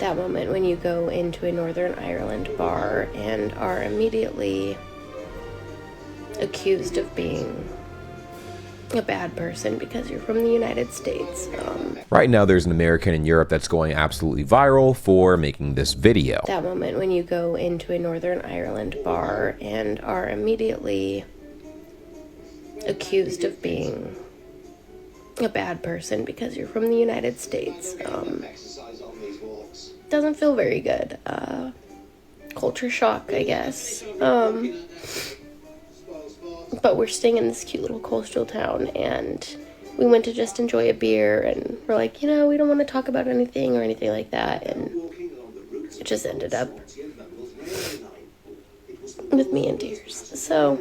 That moment when you go into a Northern Ireland bar and are immediately accused of being a bad person because you're from the United States. Right now there's an American in Europe that's going absolutely viral for making this video. That moment when you go into a Northern Ireland bar and are immediately accused of being a bad person because you're from the United States. Doesn't feel very good. Culture shock, I guess. But we're staying in this cute little coastal town, and we went to just enjoy a beer, and we're like, we don't want to talk about anything or anything like that, and it just ended up with me in tears. So,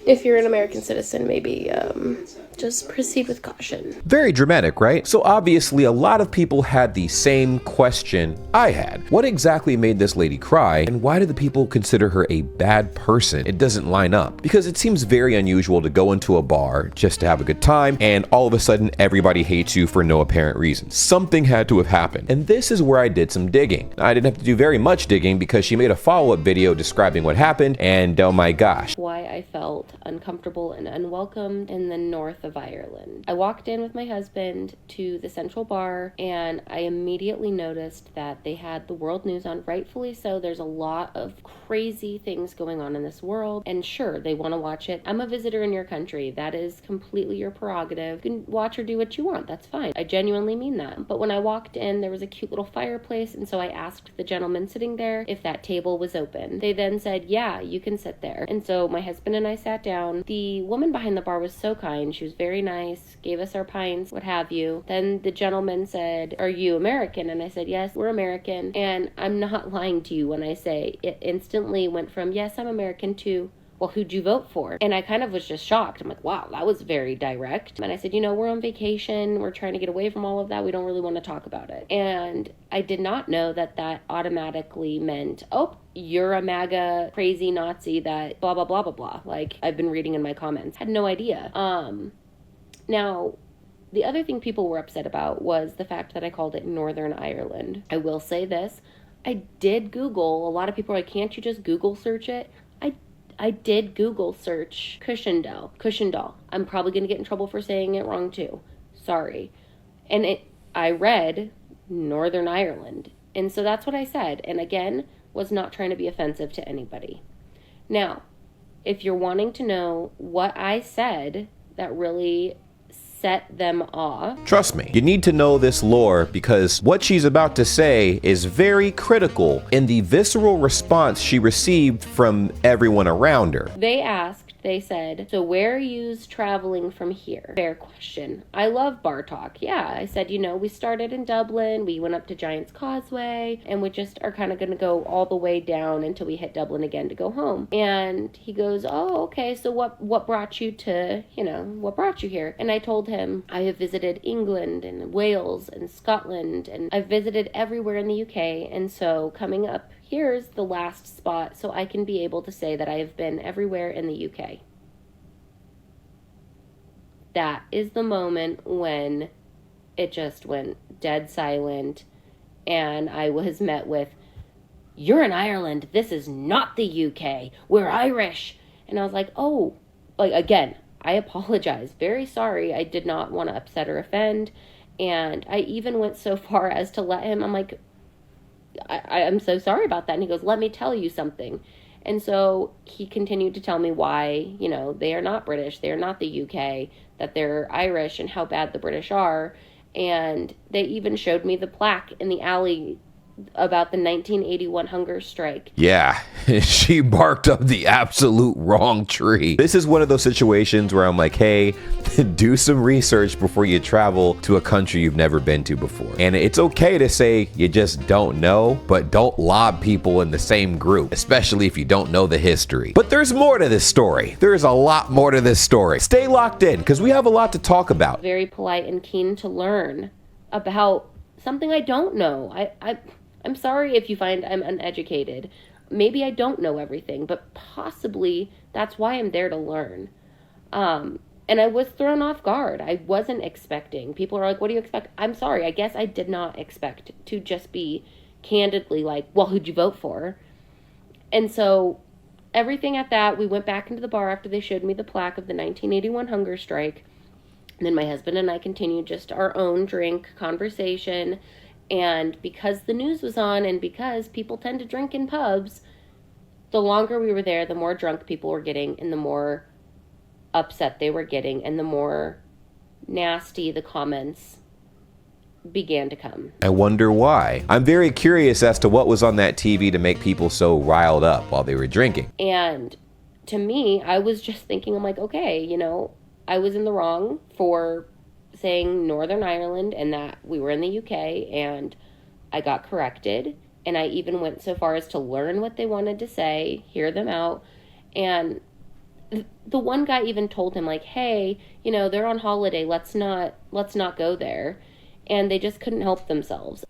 if you're an American citizen, maybe just proceed with caution. Very dramatic, right? So obviously a lot of people had the same question I had. What exactly made this lady cry, and why do the people consider her a bad person? It doesn't line up, because it seems very unusual to go into a bar just to have a good time, and all of a sudden everybody hates you for no apparent reason. Something had to have happened, and this is where I did some digging. I didn't have to do very much digging because she made a follow-up video describing what happened, and oh my gosh. Why I felt uncomfortable and unwelcomed in the north of Ireland. I walked in with my husband to the central bar, and I immediately noticed that they had the world news on, rightfully so. There's a lot of crazy things going on in this world, and sure, they want to watch it. I'm a visitor in your country. That is completely your prerogative. You can watch or do what you want. That's fine. I genuinely mean that. But when I walked in, there was a cute little fireplace, and so I asked the gentleman sitting there if that table was open. They then said, yeah, you can sit there. And so my husband and I sat down. The woman behind the bar was so kind. She was very nice, gave us our pints, what have you. Then the gentleman said, are you American? And I said, yes, we're American. And I'm not lying to you when I say it instantly went from, yes, I'm American, to, well, who'd you vote for? And I kind of was just shocked. I'm like, wow, that was very direct. And I said, we're on vacation. We're trying to get away from all of that. We don't really want to talk about it. And I did not know that that automatically meant, oh, you're a MAGA crazy Nazi that blah, blah, blah, blah, blah. Like I've been reading in my comments. Had no idea. Now, the other thing people were upset about was the fact that I called it Northern Ireland. I will say this. I did Google. A lot of people are like, can't you just Google search it? I did Google search Cushendall. I'm probably going to get in trouble for saying it wrong too. Sorry. And I read Northern Ireland. And so that's what I said. And again, was not trying to be offensive to anybody. Now, if you're wanting to know what I said that really set them off. Trust me, you need to know this lore, because what she's about to say is very critical in the visceral response she received from everyone around her. They said, so where are you traveling from here? Fair question. I love bar talk. Yeah, I said, we started in Dublin, we went up to Giant's Causeway, and we just are kind of going to go all the way down until we hit Dublin again to go home. And he goes, oh, okay, so what brought you to, what brought you here? And I told him, I have visited England and Wales and Scotland, and I've visited everywhere in the UK, and so coming up here's the last spot so I can be able to say that I have been everywhere in the UK. That is the moment when it just went dead silent, and I was met with, you're in Ireland, this is not the UK, we're Irish. And I was like, oh, again, I apologize, very sorry, I did not want to upset or offend. And I even went so far as to let him, I'm like, I'm so sorry about that. And he goes, let me tell you something. And so he continued to tell me why, they are not British, they are not the UK, that they're Irish and how bad the British are. And they even showed me the plaque in the alley about the 1981 hunger strike. Yeah, she barked up the absolute wrong tree. This is one of those situations where I'm like, hey, do some research before you travel to a country you've never been to before. And it's okay to say you just don't know, but don't lob people in the same group, especially if you don't know the history. But there's more to this story. There's a lot more to this story. Stay locked in, because we have a lot to talk about. Very polite and keen to learn about something I don't know. I'm sorry if you find I'm uneducated. Maybe I don't know everything, but possibly that's why I'm there to learn. And And I was thrown off guard. I wasn't expecting. People are like, what do you expect? I'm sorry. I guess I did not expect to just be candidly like, well, who'd you vote for? And so everything at that, we went back into the bar after they showed me the plaque of the 1981 hunger strike. And then my husband and I continued just our own drink conversation. And because the news was on and because people tend to drink in pubs, the longer we were there, the more drunk people were getting and the more upset they were getting and the more nasty the comments began to come. I wonder why. I'm very curious as to what was on that TV to make people so riled up while they were drinking. And to me, I was just thinking, I'm like, okay, you know, I was in the wrong for saying Northern Ireland and that we were in the UK, and I got corrected. And I even went so far as to learn what they wanted to say, hear them out. And the one guy even told him, like, hey, you know, they're on holiday. Let's not go there. And they just couldn't help themselves.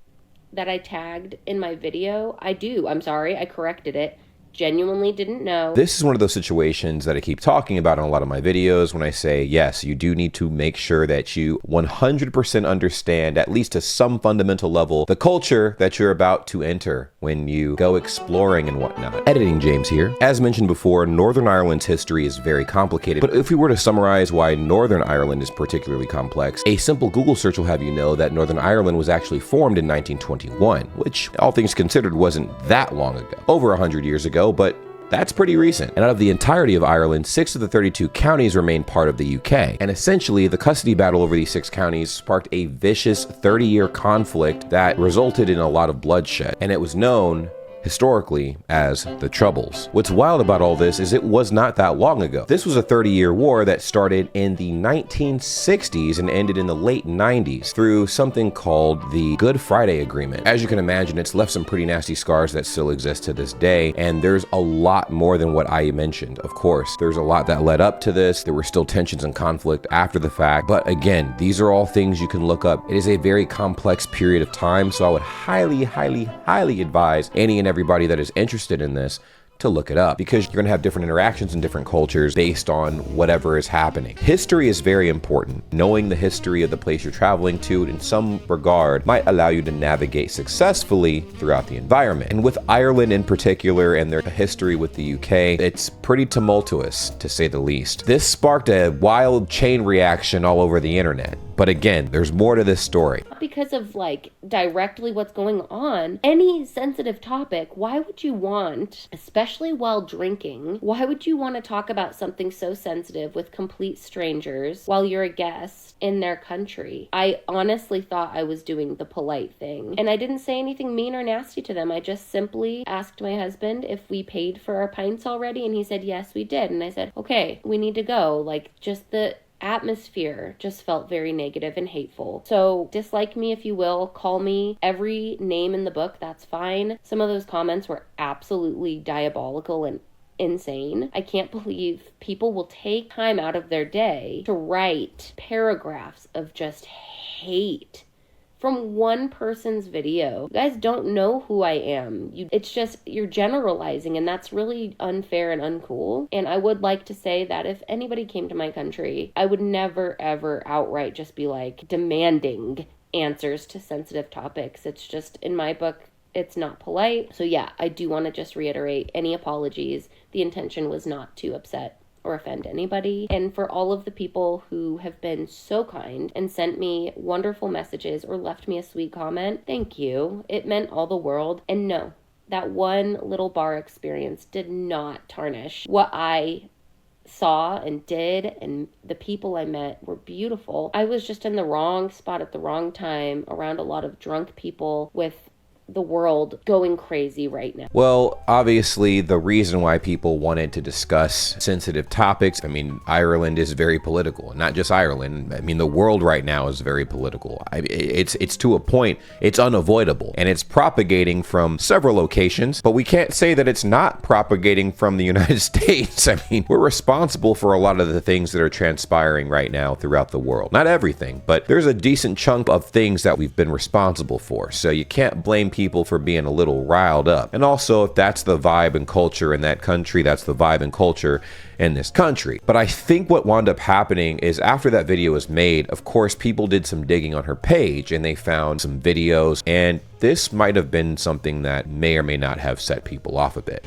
That I tagged in my video, I'm sorry, I corrected it. Genuinely didn't know. This is one of those situations that I keep talking about in a lot of my videos when I say, yes, you do need to make sure that you 100% understand, at least to some fundamental level, the culture that you're about to enter when you go exploring and whatnot. Editing James here. As mentioned before, Northern Ireland's history is very complicated, but if we were to summarize why Northern Ireland is particularly complex, a simple Google search will have you know that Northern Ireland was actually formed in 1921, which, all things considered, wasn't that long ago. Over 100 years ago, but that's pretty recent. And out of the entirety of Ireland, 6 of the 32 counties remain part of the UK. And essentially, the custody battle over these 6 counties sparked a vicious 30-year conflict that resulted in a lot of bloodshed. And it was known historically as the Troubles. What's wild about all this is it was not that long ago. This was a 30-year war that started in the 1960s and ended in the late 90s through something called the Good Friday Agreement. As you can imagine, it's left some pretty nasty scars that still exist to this day, and there's a lot more than what I mentioned. Of course, there's a lot that led up to this. There were still tensions and conflict after the fact, but again, these are all things you can look up. It is a very complex period of time, so I would highly advise any and everybody that is interested in this to look it up, because you're going to have different interactions in different cultures based on whatever is happening. History is very important. Knowing the history of the place you're traveling to in some regard might allow you to navigate successfully throughout the environment. And with Ireland in particular and their history with the UK, it's pretty tumultuous to say the least. This sparked a wild chain reaction all over the internet. But again, there's more to this story. Because of like directly what's going on, any sensitive topic, why would you want, especially while drinking, why would you want to talk about something so sensitive with complete strangers while you're a guest in their country? I honestly thought I was doing the polite thing. And I didn't say anything mean or nasty to them. I just simply asked my husband if we paid for our pints already, and he said, yes, we did. And I said, okay, we need to go. Like, just the atmosphere just felt very negative and hateful. So dislike me if you will, call me every name in the book, that's fine. Some of those comments were absolutely diabolical and insane. I can't believe people will take time out of their day to write paragraphs of just hate from one person's video. You guys don't know who I am. It's just, you're generalizing, and that's really unfair and uncool. And I would like to say that if anybody came to my country, I would never, ever outright just be like demanding answers to sensitive topics. It's just, in my book, it's not polite. So yeah, I do want to just reiterate any apologies. The intention was not to upset or offend anybody. And for all of the people who have been so kind and sent me wonderful messages or left me a sweet comment, thank you. It meant all the world. And no, that one little bar experience did not tarnish what I saw and did, and the people I met were beautiful. I was just in the wrong spot at the wrong time around a lot of drunk people with the world going crazy right now. Well, obviously, the reason why people wanted to discuss sensitive topics, I mean, Ireland is very political. Not just Ireland. I mean, the world right now is very political. It's to a point, it's unavoidable. And it's propagating from several locations, but we can't say that it's not propagating from the United States. I mean, we're responsible for a lot of the things that are transpiring right now throughout the world. Not everything, but there's a decent chunk of things that we've been responsible for. So you can't blame people people for being a little riled up. And also, if that's the vibe and culture in that country, that's the vibe and culture in this country. But I think what wound up happening is after that video was made, of course, people did some digging on her page and they found some videos, and this might have been something that may or may not have set people off a bit.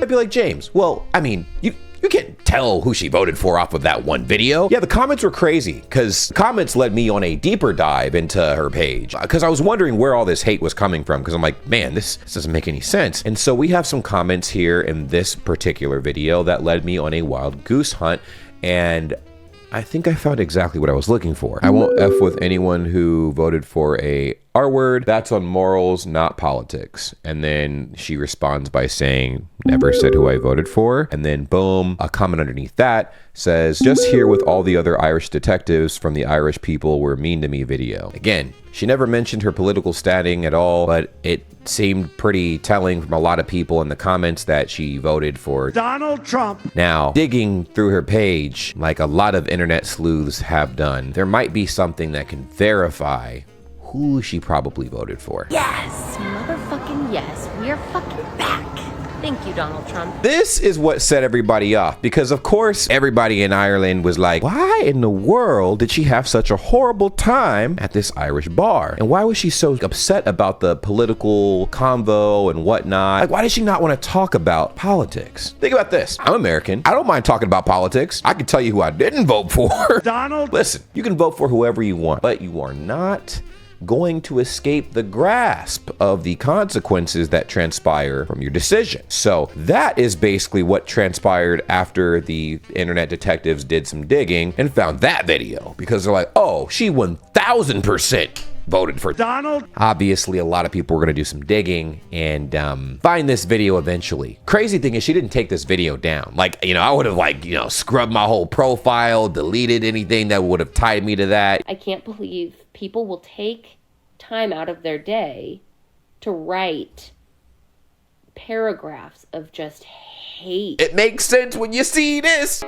I'd be like, James, well, I mean, you can't tell who she voted for off of that one video. Yeah, the comments were crazy because comments led me on a deeper dive into her page because I was wondering where all this hate was coming from, because I'm like, man, this doesn't make any sense. And so we have some comments here in this particular video that led me on a wild goose hunt, and I think I found exactly what I was looking for. I won't F with anyone who voted for a R word. That's on morals, not politics. And then she responds by saying, never said who I voted for. And then boom, a comment underneath that says, just here with all the other Irish detectives from the Irish People Were Mean to Me video. Again, she never mentioned her political standing at all, but it seemed pretty telling from a lot of people in the comments that she voted for Donald Trump. Now, digging through her page, like a lot of internet sleuths have done, there might be something that can verify who she probably voted for. Yes, motherfucking yes. We are fucking back. Thank you, Donald Trump. This is what set everybody off because, of course, everybody in Ireland was like, why in the world did she have such a horrible time at this Irish bar? And why was she so upset about the political convo and whatnot? Like, why did she not want to talk about politics? Think about this. I'm American. I don't mind talking about politics. I can tell you who I didn't vote for. Donald. Listen, you can vote for whoever you want, but you are not going to escape the grasp of the consequences that transpire from your decision. So that is basically what transpired after the internet detectives did some digging and found that video, because they're like, oh, she 1000% voted for Donald. Obviously, a lot of people were going to do some digging and find this video eventually. Crazy thing is, she didn't take this video down. Like, I would have scrubbed my whole profile, deleted anything that would have tied me to that. I can't believe people will take time out of their day to write paragraphs of just hate. It makes sense when you see this.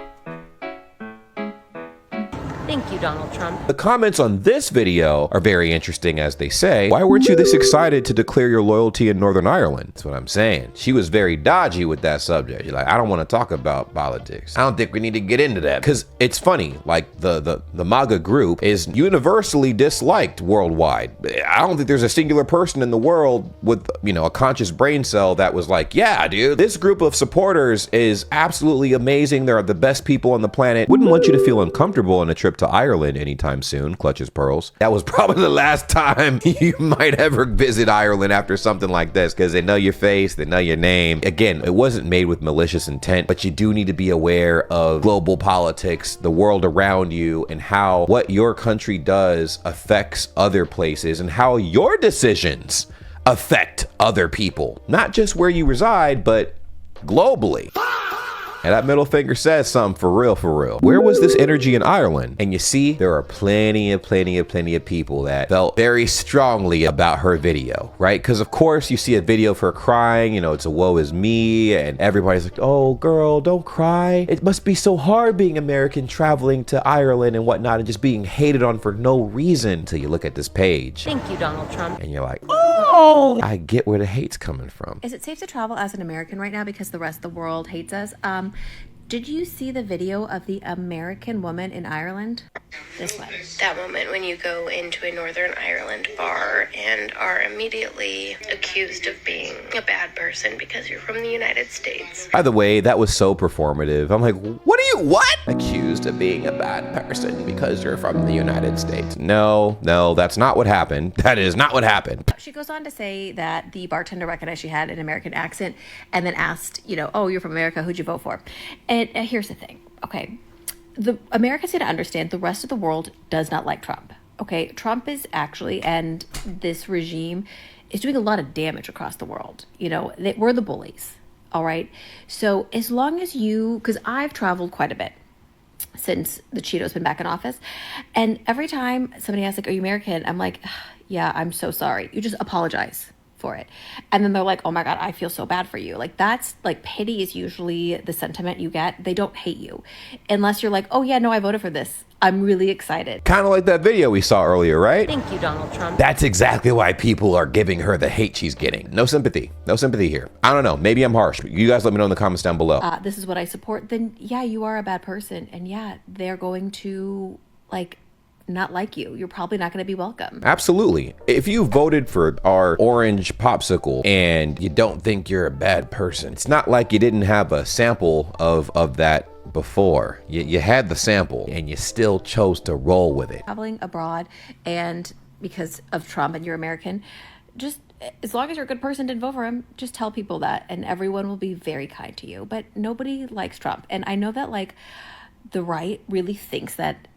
Thank you, Donald Trump. The comments on this video are very interesting, as they say, why weren't you this excited to declare your loyalty in Northern Ireland? That's what I'm saying. She was very dodgy with that subject. You're like, I don't want to talk about politics. I don't think we need to get into that. Because it's funny, like the MAGA group is universally disliked worldwide. I don't think there's a singular person in the world with, a conscious brain cell that was like, yeah, dude, this group of supporters is absolutely amazing. They're the best people on the planet. Wouldn't want you to feel uncomfortable on a trip to Ireland anytime soon, clutches pearls. That was probably the last time you might ever visit Ireland after something like this, because they know your face, they know your name. Again, it wasn't made with malicious intent, but you do need to be aware of global politics, the world around you, and how what your country does affects other places, and how your decisions affect other people. Not just where you reside, but globally. And that middle finger says something for real, for real. Where was this energy in Ireland? And you see, there are plenty of people that felt very strongly about her video, right? Because of course you see a video of her crying, it's a woe is me, and everybody's like, oh girl, don't cry. It must be so hard being American, traveling to Ireland and whatnot, and just being hated on for no reason until you look at this page. Thank you, Donald Trump. And you're like, oh, I get where the hate's coming from. Is it safe to travel as an American right now because the rest of the world hates us? Did you see the video of the American woman in Ireland? This way. That moment when you go into a Northern Ireland bar and are immediately accused of being a bad person because you're from the United States. By the way, that was so performative. I'm like, what? Accused of being a bad person because you're from the United States. No, that's not what happened. That is not what happened. She goes on to say that the bartender recognized she had an American accent and then asked, oh, you're from America, who'd you vote for? And here's the thing, okay? The Americans need to understand the rest of the world does not like Trump, okay? Trump is actually, and this regime is doing a lot of damage across the world. We're the bullies, all right? So as long as because I've traveled quite a bit since the Cheeto's been back in office, and every time somebody asks, like, are you American? I'm like, yeah, I'm so sorry. You just apologize. for it. And then they're like, oh my God, I feel so bad for you. Like, that's like, pity is usually the sentiment you get. They don't hate you unless you're like, oh yeah, no, I voted for this. I'm really excited. Kind of like that video we saw earlier, right? Thank you, Donald Trump. That's exactly why people are giving her the hate she's getting. No sympathy. No sympathy here. I don't know. Maybe I'm harsh. You guys let me know in the comments down below. This is what I support. Then yeah, you are a bad person. And yeah, they're going to like not like you. You're probably not going to be welcome. Absolutely. If you voted for our orange popsicle and you don't think you're a bad person, it's not like you didn't have a sample of that before. You had the sample and you still chose to roll with it. Traveling abroad and because of Trump and you're American, just as long as you're a good person, didn't vote for him, just tell people that and everyone will be very kind to you. But nobody likes Trump. And I know that like the right really thinks that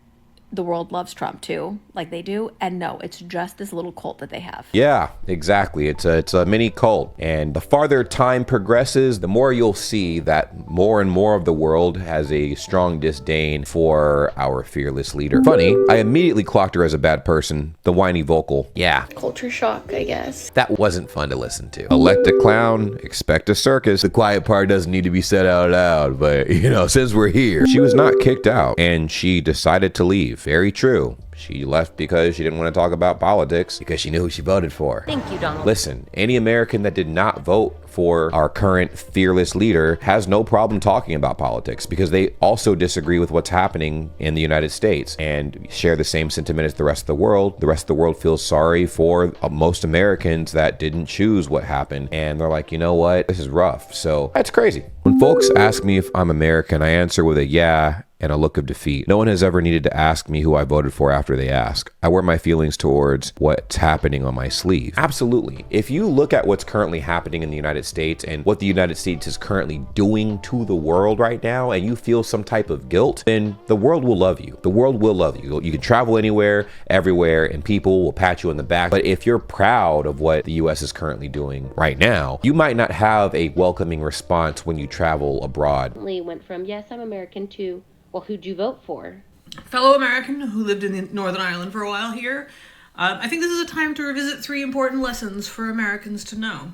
the world loves Trump too, like they do. And no, it's just this little cult that they have. Yeah, exactly. It's a mini cult. And the farther time progresses, the more you'll see that more and more of the world has a strong disdain for our fearless leader. Funny, I immediately clocked her as a bad person. The whiny vocal. Yeah. Culture shock, I guess. That wasn't fun to listen to. Elect a clown, expect a circus. The quiet part doesn't need to be said out loud, but since we're here. She was not kicked out and she decided to leave. Very true. She left because she didn't want to talk about politics because she knew who she voted for. Thank you, Donald. Listen, any American that did not vote for our current fearless leader has no problem talking about politics because they also disagree with what's happening in the United States and share the same sentiment as the rest of the world. The rest of the world feels sorry for most Americans that didn't choose what happened. And they're like, you know what? This is rough. So that's crazy. When folks ask me if I'm American, I answer with a yeah and a look of defeat. No one has ever needed to ask me who I voted for after they ask. I wear my feelings towards what's happening on my sleeve. Absolutely. If you look at what's currently happening in the United States and what the United States is currently doing to the world right now, and you feel some type of guilt, then the world will love you. The world will love you. You can travel anywhere, everywhere, and people will pat you on the back. But if you're proud of what the US is currently doing right now, you might not have a welcoming response when you travel abroad. Went from, yes, I'm American, to, well, who'd you vote for? Fellow American who lived in Northern Ireland for a while here, I think this is a time to revisit 3 important lessons for Americans to know.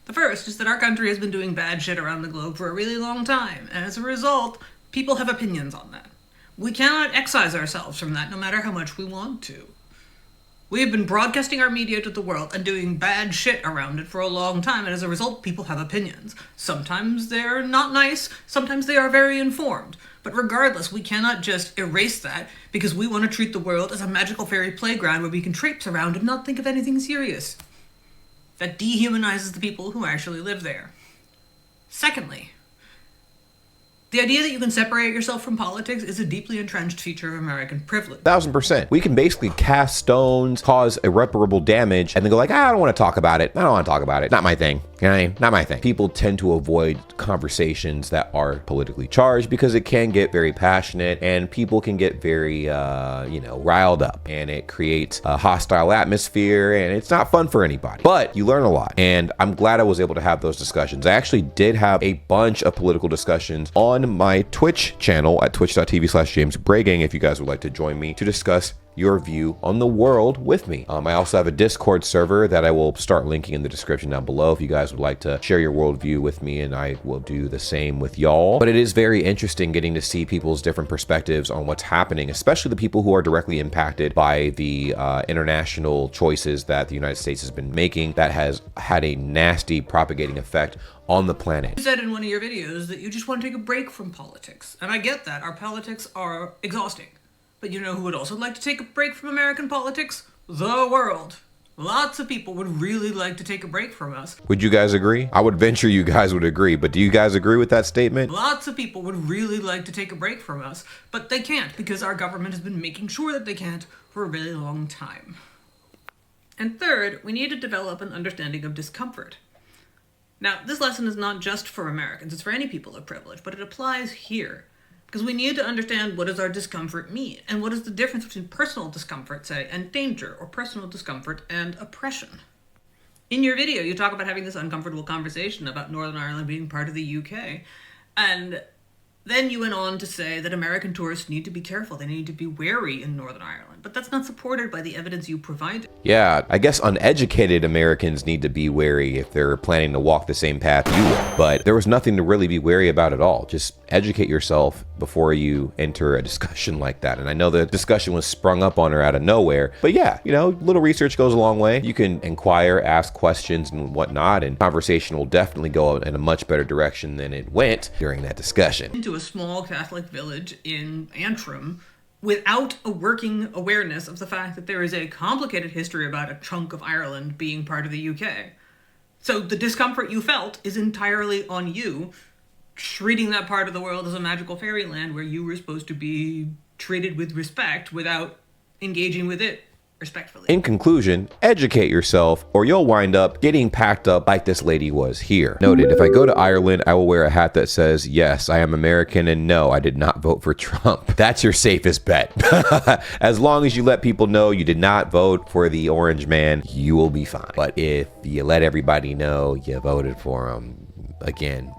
The first is that our country has been doing bad shit around the globe for a really long time, and as a result, people have opinions on that. We cannot excise ourselves from that no matter how much we want to. We have been broadcasting our media to the world and doing bad shit around it for a long time, and as a result, people have opinions. Sometimes they're not nice, sometimes they are very informed. But regardless, we cannot just erase that because we want to treat the world as a magical fairy playground where we can traipse around and not think of anything serious. That dehumanizes the people who actually live there. Secondly, the idea that you can separate yourself from politics is a deeply entrenched feature of American privilege. 1000%. We can basically cast stones, cause irreparable damage, and then go like, I don't want to talk about it. I don't want to talk about it. Not my thing. Okay? Not my thing. People tend to avoid conversations that are politically charged because it can get very passionate and people can get very, riled up, and it creates a hostile atmosphere and it's not fun for anybody. But you learn a lot, and I'm glad I was able to have those discussions. I actually did have a bunch of political discussions on my Twitch channel at twitch.tv/JamesBraygang if you guys would like to join me to discuss your view on the world with me. I also have a Discord server that I will start linking in the description down below if you guys would like to share your worldview with me, and I will do the same with y'all. But it is very interesting getting to see people's different perspectives on what's happening, especially the people who are directly impacted by the international choices that the United States has been making that has had a nasty propagating effect on the planet. You said in one of your videos that you just want to take a break from politics, and I get that. Our politics are exhausting. But you know who would also like to take a break from American politics? The world. Lots of people would really like to take a break from us. Would you guys agree? I would venture you guys would agree, but do you guys agree with that statement? Lots of people would really like to take a break from us, but they can't because our government has been making sure that they can't for a really long time. And third, we need to develop an understanding of discomfort. Now, this lesson is not just for Americans, it's for any people of privilege, but it applies here. Because we need to understand what does our discomfort mean, and what is the difference between personal discomfort, say, and danger, or personal discomfort and oppression. In your video, you talk about having this uncomfortable conversation about Northern Ireland being part of the UK, and Then you went on to say that American tourists need to be careful. They need to be wary in Northern Ireland. But that's not supported by the evidence you provided. Yeah, I guess uneducated Americans need to be wary if they're planning to walk the same path you will. But there was nothing to really be wary about at all. Just educate yourself before you enter a discussion like that. And I know the discussion was sprung up on her out of nowhere. But yeah, little research goes a long way. You can inquire, ask questions and whatnot, and conversation will definitely go in a much better direction than it went during that discussion. Into a small Catholic village in Antrim without a working awareness of the fact that there is a complicated history about a chunk of Ireland being part of the UK. So the discomfort you felt is entirely on you, treating that part of the world as a magical fairyland where you were supposed to be treated with respect without engaging with it respectfully. In conclusion, educate yourself or you'll wind up getting packed up like this lady was here. Noted, if I go to Ireland, I will wear a hat that says, yes, I am American, and no, I did not vote for Trump. That's your safest bet. As long as you let people know you did not vote for the orange man, you will be fine. But if you let everybody know you voted for him, again,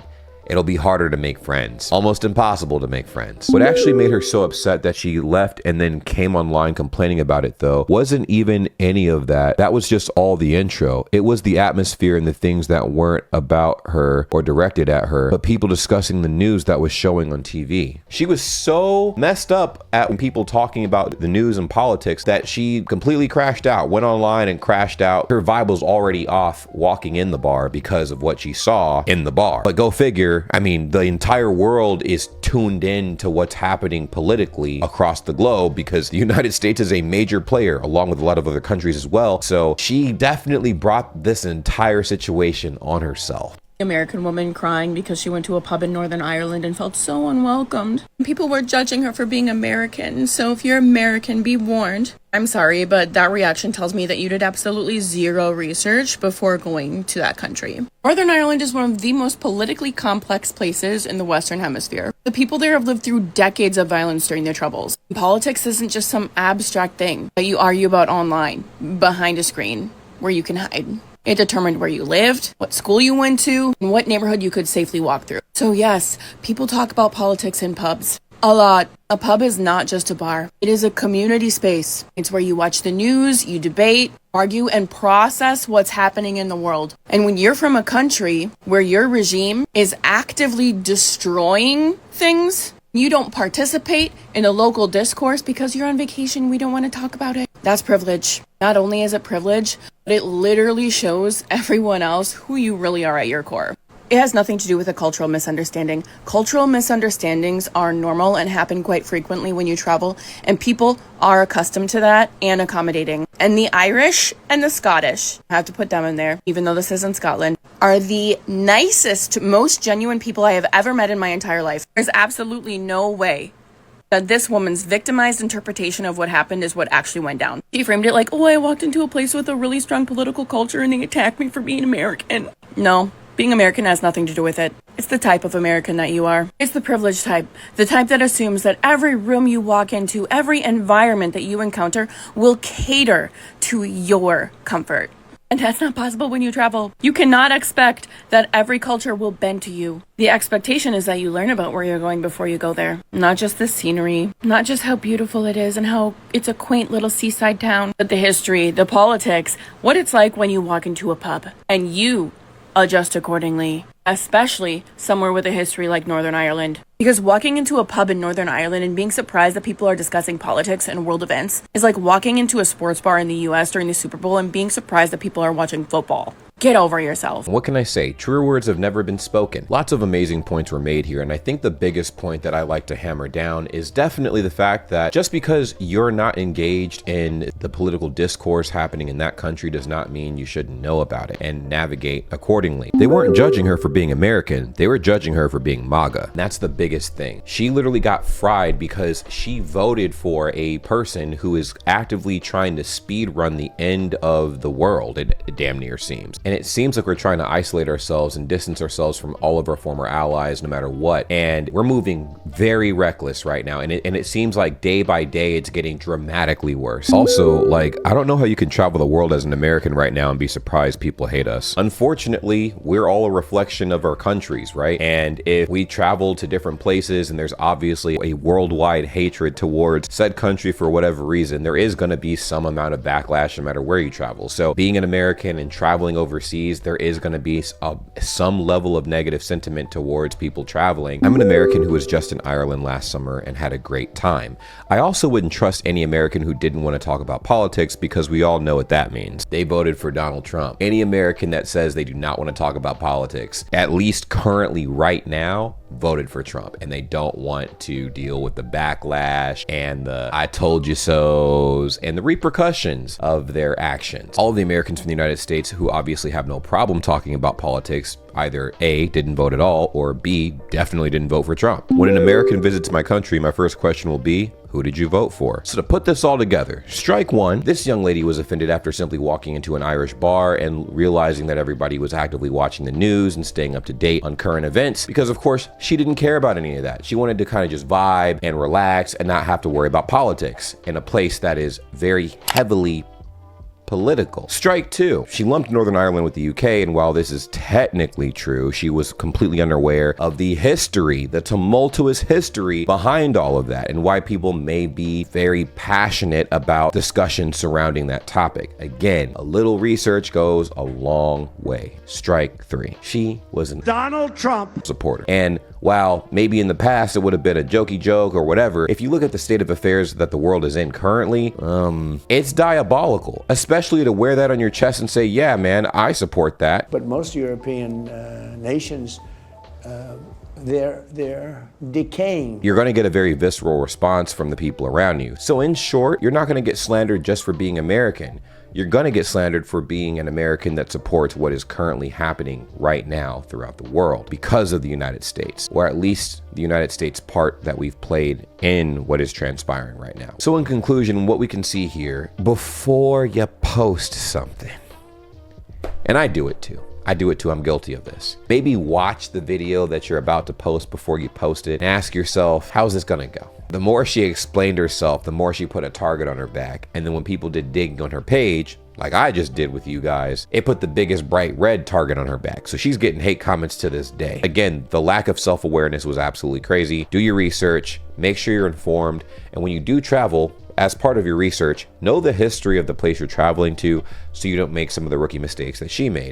it'll be harder to make friends. Almost impossible to make friends. What actually made her so upset that she left and then came online complaining about it, though, wasn't even any of that. That was just all the intro. It was the atmosphere and the things that weren't about her or directed at her, but people discussing the news that was showing on TV. She was so messed up at people talking about the news and politics that she completely crashed out, went online and crashed out. Her vibe was already off walking in the bar because of what she saw in the bar. But go figure, I mean, the entire world is tuned in to what's happening politically across the globe because the United States is a major player along with a lot of other countries as well. So she definitely brought this entire situation on herself. American woman crying because she went to a pub in Northern Ireland and felt so unwelcomed. People were judging her for being American, so if you're American, be warned. I'm sorry, but that reaction tells me that you did absolutely zero research before going to that country. Northern Ireland is one of the most politically complex places in the Western Hemisphere. The people there have lived through decades of violence during their troubles. Politics isn't just some abstract thing that you argue about online, behind a screen, where you can hide. It determined where you lived, what school you went to, and what neighborhood you could safely walk through. So yes, people talk about politics in pubs. A lot. A pub is not just a bar. It is a community space. It's where you watch the news, you debate, argue, and process what's happening in the world. And when you're from a country where your regime is actively destroying things, you don't participate in a local discourse because you're on vacation. We don't want to talk about it. That's privilege. Not only is it privilege, but it literally shows everyone else who you really are at your core. It has nothing to do with a cultural misunderstanding. Cultural misunderstandings are normal and happen quite frequently when you travel, and people are accustomed to that and accommodating. And the Irish and the Scottish, I have to put them in there, even though this isn't Scotland, are the nicest, most genuine people I have ever met in my entire life. There's absolutely no way that this woman's victimized interpretation of what happened is what actually went down. She framed it like, oh, I walked into a place with a really strong political culture and they attacked me for being American. No. Being American has nothing to do with it. It's the type of American that you are. It's the privileged type. The type that assumes that every room you walk into, every environment that you encounter will cater to your comfort. And that's not possible when you travel. You cannot expect that every culture will bend to you. The expectation is that you learn about where you're going before you go there. Not just the scenery, not just how beautiful it is and how it's a quaint little seaside town, but the history, the politics, what it's like when you walk into a pub and you adjust accordingly, especially somewhere with a history like Northern Ireland. Because walking into a pub in Northern Ireland and being surprised that people are discussing politics and world events is like walking into a sports bar in the US during the Super Bowl and being surprised that people are watching football. Get over yourself. What can I say? Truer words have never been spoken. Lots of amazing points were made here, and I think the biggest point that I like to hammer down is definitely the fact that just because you're not engaged in the political discourse happening in that country does not mean you shouldn't know about it and navigate accordingly. They weren't judging her for being American, they were judging her for being MAGA. And that's the biggest thing. She literally got fried because she voted for a person who is actively trying to speed run the end of the world, it damn near seems. And it seems like we're trying to isolate ourselves and distance ourselves from all of our former allies, no matter what. And we're moving very reckless right now. And it seems like day by day, it's getting dramatically worse. Also, like, I don't know how you can travel the world as an American right now and be surprised people hate us. Unfortunately, we're all a reflection of our countries, right? And if we travel to different places and there's obviously a worldwide hatred towards said country for whatever reason, there is going to be some amount of backlash no matter where you travel. So being an American and traveling overseas, there is going to be some level of negative sentiment towards people traveling. I'm an American who was just in Ireland last summer and had a great time. I also wouldn't trust any American who didn't want to talk about politics, because we all know what that means. They voted for Donald Trump. Any American that says they do not want to talk about politics, at least currently right now, voted for Trump, and they don't want to deal with the backlash and the I told you so's and the repercussions of their actions. All of the Americans from the United States who obviously have no problem talking about politics either A, didn't vote at all, or B, definitely didn't vote for Trump. When an American visits my country, my first question will be, who did you vote for? So to put this all together, strike one, this young lady was offended after simply walking into an Irish bar and realizing that everybody was actively watching the news and staying up to date on current events, because of course she didn't care about any of that. She wanted to kind of just vibe and relax and not have to worry about politics in a place that is very heavily political. Strike two, she lumped Northern Ireland with the UK, and while this is technically true, she was completely unaware of the history, the tumultuous history behind all of that, and why people may be very passionate about discussion surrounding that topic. Again, a little research goes a long way. Strike three, she was a Donald Trump supporter. And while maybe in the past it would have been a jokey joke or whatever, if you look at the state of affairs that the world is in currently, it's diabolical, especially to wear that on your chest and say, yeah, man, I support that. But most European nations, they're decaying. You're going to get a very visceral response from the people around you. So in short, you're not going to get slandered just for being American. You're going to get slandered for being an American that supports what is currently happening right now throughout the world because of the United States, or at least the United States part that we've played in what is transpiring right now. So in conclusion, what we can see here, before you post something, and I do it too, I'm guilty of this. Maybe watch the video that you're about to post before you post it and ask yourself, how's this gonna go? The more she explained herself, the more she put a target on her back. And then when people did digging on her page, like I just did with you guys, it put the biggest bright red target on her back. So she's getting hate comments to this day. Again, the lack of self-awareness was absolutely crazy. Do your research, make sure you're informed. And when you do travel, as part of your research, know the history of the place you're traveling to so you don't make some of the rookie mistakes that she made.